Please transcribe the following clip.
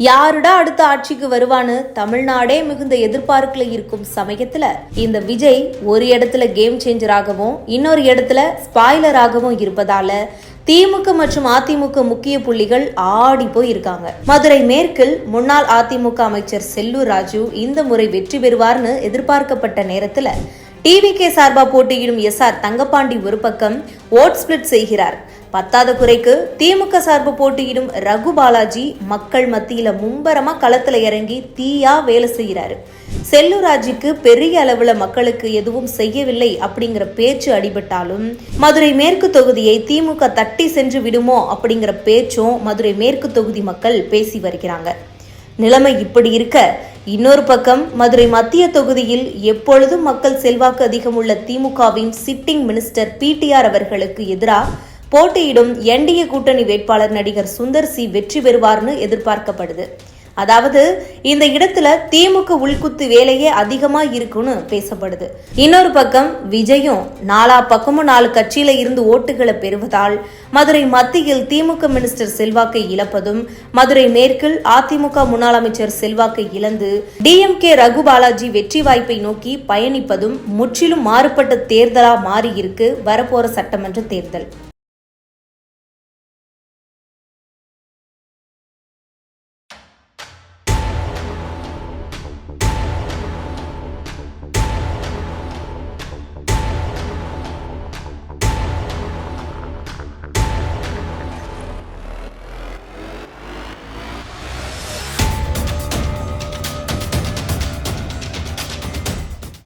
யாருடா அடுத்த ஆட்சிக்கு வருவான்னு தமிழ்நாடே மிகுந்த எதிர்பார்ப்புல இருக்கும் சமயத்துல இந்த விஜய் ஒரு இடத்துல கேம் சேஞ்சராகவும் இன்னொரு இடத்துல ஸ்பாய்லராகவும் இருப்பதால திமுக மற்றும் அதிமுக முக்கிய புள்ளிகள் ஆடி போய் இருக்காங்க. மதுரை மேற்கில் முன்னாள் அதிமுக அமைச்சர் செல்லூர் ராஜு இந்த முறை வெற்றி பெறுவார்னு எதிர்பார்க்கப்பட்ட நேரத்துல டிவிகே சார்பா போட்டியிடும் எஸ்ஆர் தங்கப்பாண்டி ஒரு பக்கம் ஓட் ஸ்பிளிட் செய்கிறார். பத்தாத குறைக்கு திமுக சார்பு போட்டியிடும் ரகு பாலாஜி மக்கள் மத்தியில மும்பரமா களத்துல இறங்கி தீயா வேலை செய்யறாரு. செல்லூராஜுக்கு பெரிய அளவுல மக்களுக்கு எதுவும் செய்யவில்லை அப்படிங்கிற பேச்சு அடிபட்டாலும் மதுரை மேற்கு தொகுதியை திமுக தட்டி சென்று விடுமோ அப்படிங்கிற பேச்சும் மதுரை மேற்கு தொகுதி மக்கள் பேசி வருகிறாங்க. நிலைமை இப்படி இருக்க இன்னொரு பக்கம் மதுரை மத்திய தொகுதியில் எப்பொழுதும் மக்கள் செல்வாக்கு அதிகம் உள்ள திமுகவின் சிட்டிங் மினிஸ்டர் பிடிஆர் அவர்களுக்கு எதிராக போட்டியிடும் என்டிஏ கூட்டணி வேட்பாளர் நடிகர் சுந்தர் சி வெற்றி பெறுவார்னு எதிர்பார்க்கப்படுது. அதாவது இந்த இடத்துல திமுக உள்குத்து வேலையே அதிகமா இருக்குன்னு பேசப்படுது. இன்னொரு பக்கம் விஜயும் நாலா பக்கமும் 4 கட்சியில இருந்து ஓட்டுகளை பெறுவதால் மதுரை மத்தியில் திமுக மினிஸ்டர் செல்வாக்கை இழப்பதும் மதுரை மேற்கில் அதிமுக முன்னாள் அமைச்சர் செல்வாக்கை இழந்து டிஎம்கே ரகு பாலாஜி வெற்றி வாய்ப்பை நோக்கி பயணிப்பதும் முற்றிலும் மாறுபட்ட தேர்தலா மாறி இருக்கு வரப்போற சட்டமன்ற தேர்தல்.